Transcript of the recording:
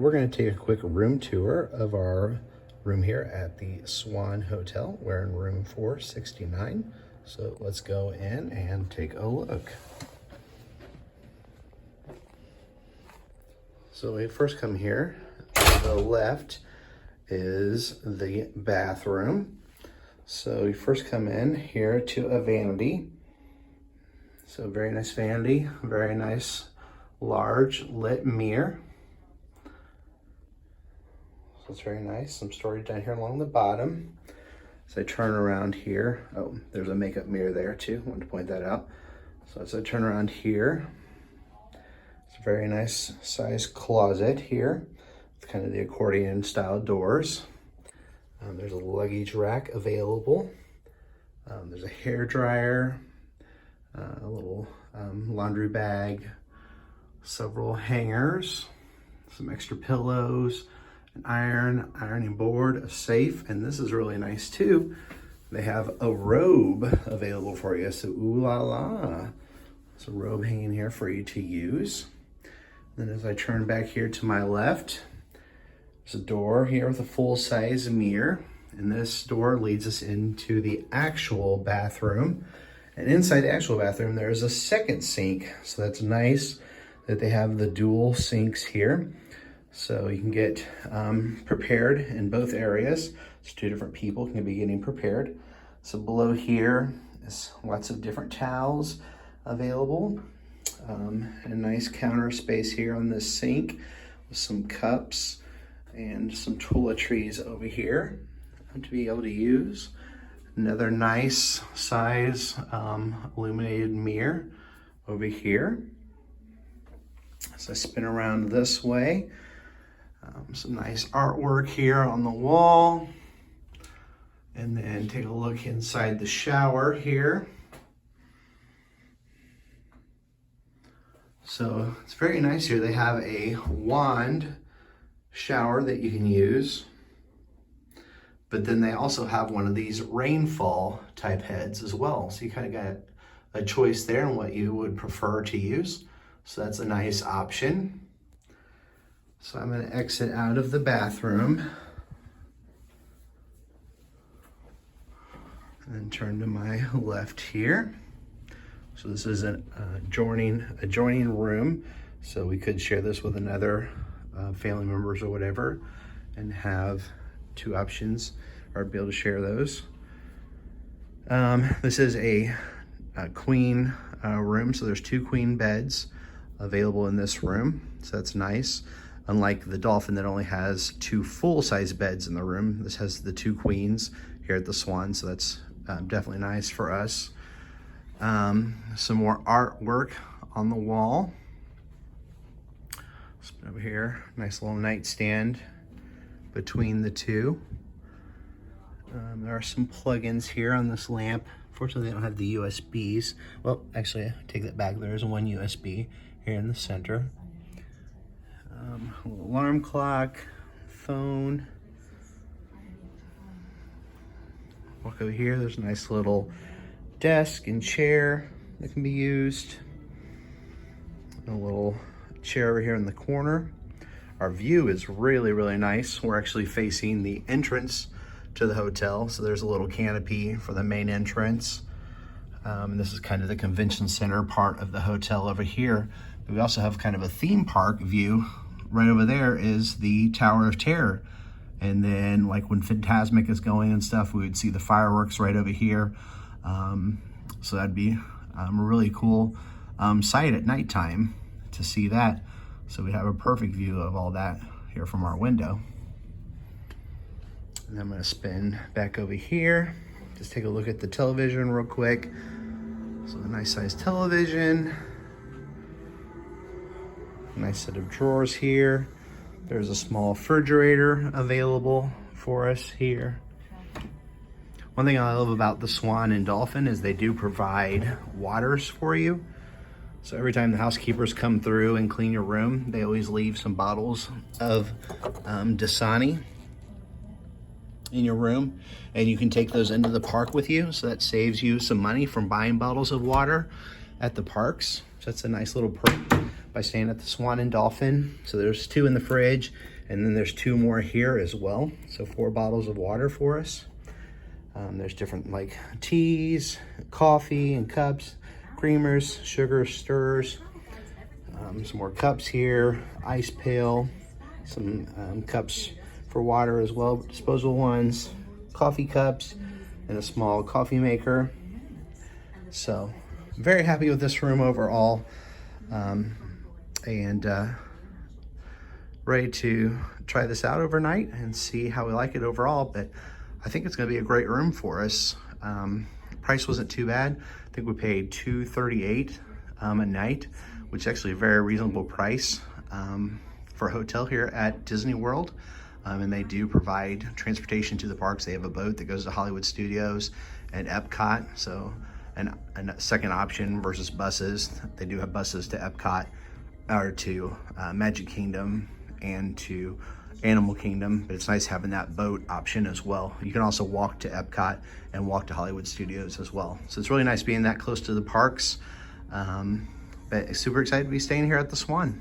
we're going to take a quick room tour of our room here at the Swan Hotel. We're in room 469. So let's go in and take a look. So we first come here. To the left is the bathroom. So you first come in here to a vanity. So very nice vanity, very nice large lit mirror. So it's very nice. Some storage down here along the bottom. As I turn around here, oh, there's a makeup mirror there too. Wanted to point that out. So as I turn around here, it's a very nice size closet here. It's kind of the accordion style doors. There's a luggage rack available. There's a hair dryer, a little laundry bag, several hangers, some extra pillows, an ironing board, a safe, and this is really nice too. They have a robe available for you, so ooh la la. There's a robe hanging here for you to use. Then as I turn back here to my left, there's a door here with a full-size mirror, and this door leads us into the actual bathroom. And inside the actual bathroom, there's a second sink, so that's nice that they have the dual sinks here. So you can get prepared in both areas. It's two different people can be getting prepared. So below here is lots of different towels available. And a nice counter space here on this sink with some cups and some toiletries over here to be able to use. Another nice size illuminated mirror over here. So I spin around this way. Some nice artwork here on the wall. And then take a look inside the shower here. So it's very nice here. They have a wand shower that you can use, but then they also have one of these rainfall type heads as well. So you kind of got a choice there on what you would prefer to use. So that's a nice option. So I'm going to exit out of the bathroom and then turn to my left here. So this is an adjoining room. So we could share this with another family members or whatever and have two options or be able to share those. This is a queen room. So there's two queen beds available in this room. So that's nice. Unlike the Dolphin that only has two full-size beds in the room, this has the two queens here at the Swan. So that's definitely nice for us. Some more artwork on the wall. Over here, nice little nightstand between the two. There are some plugins here on this lamp. Fortunately, they don't have the USBs. Well, actually, I take that back. There is one USB here in the center. A little alarm clock, phone. Walk over here. There's a nice little desk and chair that can be used. A little chair over here in the corner. Our view is really, really nice. We're actually facing the entrance to the hotel. So there's a little canopy for the main entrance. And this is kind of the convention center part of the hotel over here. But we also have kind of a theme park view. Right over there is the Tower of Terror. And then like when Fantasmic is going and stuff, we would see the fireworks right over here. So that'd be a really cool sight at nighttime to see that. So we have a perfect view of all that here from our window. And I'm gonna spin back over here. Just take a look at the television real quick. So a nice size television. Nice set of drawers here. There's a small refrigerator available for us here. One thing I love about the Swan and Dolphin is they do provide waters for you. So every time the housekeepers come through and clean your room, they always leave some bottles of Dasani in your room, and you can take those into the park with you. So that saves you some money from buying bottles of water at the parks. So that's a nice little perk. by staying at the Swan and Dolphin. So there's 2 in the fridge, and then there's 2 more here as well. So 4 bottles of water for us. There's different like teas, coffee and cups, creamers, sugar, stirrers, some more cups here, ice pail, some cups for water as well, disposable ones, coffee cups, and a small coffee maker. So I'm very happy with this room overall, and ready to try this out overnight and see how we like it overall. But I think it's going to be a great room for us. Price wasn't too bad. I think we paid $238 a night, which is actually a very reasonable price for a hotel here at Disney World. And they do provide transportation to the parks. They have a boat that goes to Hollywood Studios and Epcot. So a second option versus buses. They do have buses to Epcot, or to Magic Kingdom and to Animal Kingdom, but it's nice having that boat option as well. You can also walk to Epcot and walk to Hollywood Studios as well. So it's really nice being that close to the parks. But super excited to be staying here at the Swan.